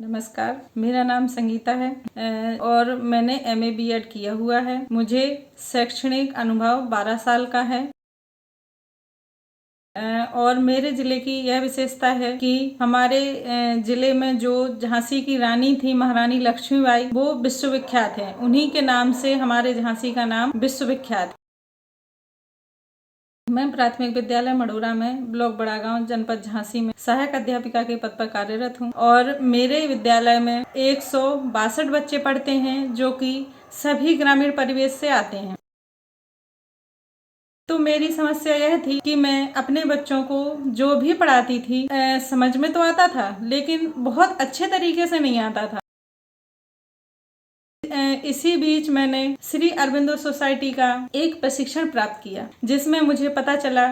नमस्कार, मेरा नाम संगीता है और मैंने MA BEd किया हुआ है। मुझे शैक्षणिक अनुभव 12 साल का है और मेरे ज़िले की यह विशेषता है कि हमारे ज़िले में जो झांसी की रानी थी महारानी लक्ष्मीबाई, वो विश्वविख्यात है। उन्हीं के नाम से हमारे झांसी का नाम विश्वविख्यात है। मैं प्राथमिक विद्यालय मडोरा में ब्लॉक बड़ागांव जनपद झांसी में सहायक अध्यापिका के पद पर कार्यरत हूं और मेरे विद्यालय में 162 बच्चे पढ़ते हैं जो कि सभी ग्रामीण परिवेश से आते हैं। तो मेरी समस्या यह थी कि मैं अपने बच्चों को जो भी पढ़ाती थी समझ में तो आता था, लेकिन बहुत अच्छे तरीके से नहीं आता था। इसी बीच मैंने श्री अरबिंदो सोसाइटी का एक प्रशिक्षण प्राप्त किया, जिसमें मुझे पता चला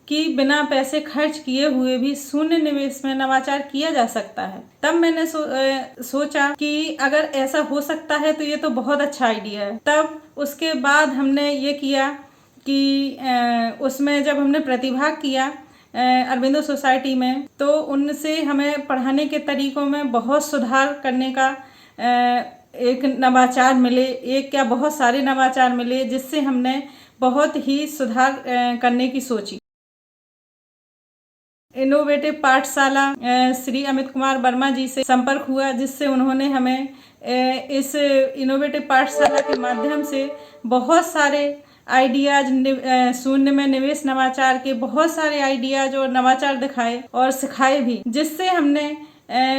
कि बिना पैसे खर्च किए हुए भी शून्य निवेश में नवाचार किया जा सकता है। तब मैंने सोचा कि अगर ऐसा हो सकता है तो ये तो बहुत अच्छा आइडिया है। तब उसके बाद हमने ये किया कि उसमें जब हमने प्रतिभाग किया अरबिंदो सोसाइटी में, तो उनसे हमें पढ़ाने के तरीकों में बहुत सुधार करने का एक नवाचार मिले, एक क्या बहुत सारे नवाचार मिले, जिससे हमने बहुत ही सुधार करने की सोची। इनोवेटिव पाठशाला श्री अमित कुमार वर्मा जी से संपर्क हुआ, जिससे उन्होंने हमें इस इनोवेटिव पाठशाला के माध्यम से बहुत सारे आइडियाज, शून्य में निवेश नवाचार के बहुत सारे आइडियाज और नवाचार दिखाए और सिखाए भी, जिससे हमने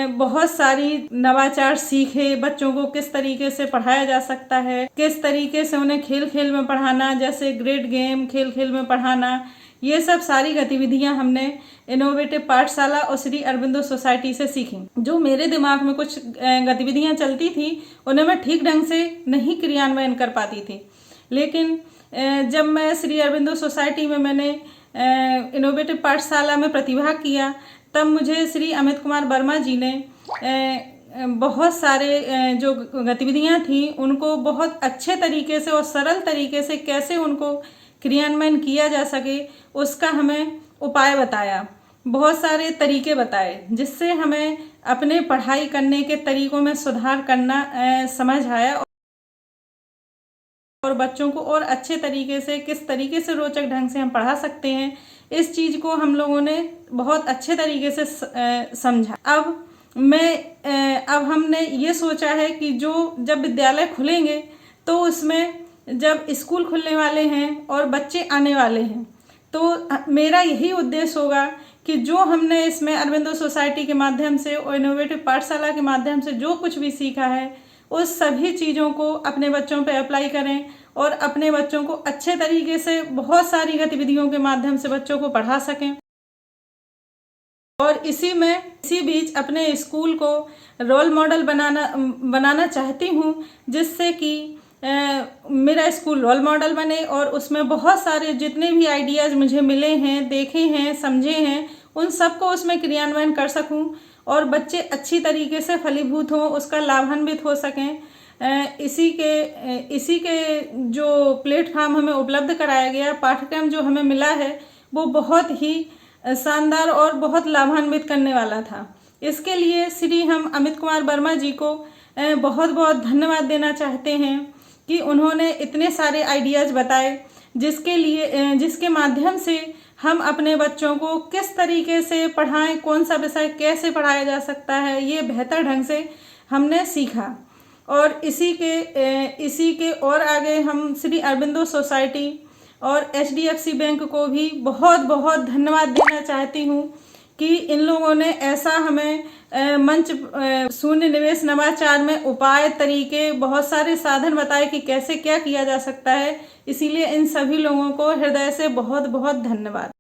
बहुत सारी नवाचार सीखे। बच्चों को किस तरीके से पढ़ाया जा सकता है, किस तरीके से उन्हें खेल खेल में पढ़ाना, जैसे ग्रेड गेम खेल खेल में पढ़ाना, ये सब सारी गतिविधियां हमने इनोवेटिव पाठशाला और श्री अरबिंदो सोसाइटी से सीखी। जो मेरे दिमाग में कुछ गतिविधियां चलती थी, उन्हें मैं ठीक ढंग से नहीं क्रियान्वयन कर पाती थी, लेकिन जब मैं श्री अरबिंदो सोसाइटी में मैंने इनोवेटिव पाठशाला में प्रतिभाग किया, तब मुझे श्री अमित कुमार वर्मा जी ने बहुत सारे जो गतिविधियां थी उनको बहुत अच्छे तरीके से और सरल तरीके से कैसे उनको क्रियान्वयन किया जा सके, उसका हमें उपाय बताया, बहुत सारे तरीके बताए, जिससे हमें अपने पढ़ाई करने के तरीकों में सुधार करना समझ आया और बच्चों को और अच्छे तरीके से, किस तरीके से रोचक ढंग से हम पढ़ा सकते हैं, इस चीज़ को हम लोगों ने बहुत अच्छे तरीके से समझा। अब हमने ये सोचा है कि जब विद्यालय खुलेंगे तो उसमें जब स्कूल खुलने वाले हैं और बच्चे आने वाले हैं, तो मेरा यही उद्देश्य होगा कि जो हमने इसमें अरबिंदो सोसाइटी के माध्यम से और इनोवेटिव पाठशाला के माध्यम से जो कुछ भी सीखा है, उस सभी चीज़ों को अपने बच्चों पे अप्लाई करें और अपने बच्चों को अच्छे तरीके से बहुत सारी गतिविधियों के माध्यम से बच्चों को पढ़ा सकें। और इसी बीच अपने स्कूल को रोल मॉडल बनाना चाहती हूँ, जिससे कि मेरा स्कूल रोल मॉडल बने और उसमें बहुत सारे जितने भी आइडियाज़ मुझे मिले हैं, देखे हैं, समझे हैं, उन सबको उसमें क्रियान्वयन कर सकूं और बच्चे अच्छी तरीके से फलीभूत हों, उसका लाभान्वित हो सकें। इसी के जो प्लेटफॉर्म हमें उपलब्ध कराया गया, पाठ्यक्रम जो हमें मिला है, वो बहुत ही शानदार और बहुत लाभान्वित करने वाला था। इसके लिए श्री हम अमित कुमार वर्मा जी को बहुत बहुत धन्यवाद देना चाहते हैं कि उन्होंने इतने सारे आइडियाज़ बताए, जिसके माध्यम से हम अपने बच्चों को किस तरीके से पढ़ाएं, कौन सा विषय कैसे पढ़ाया जा सकता है, ये बेहतर ढंग से हमने सीखा। और इसी के और आगे हम श्री अरबिंदो सोसाइटी और HDFC बैंक को भी बहुत बहुत धन्यवाद देना चाहती हूँ कि इन लोगों ने ऐसा हमें मंच शून्य निवेश नवाचार में उपाय, तरीके, बहुत सारे साधन बताए कि कैसे क्या किया जा सकता है। इसीलिए इन सभी लोगों को हृदय से बहुत बहुत धन्यवाद।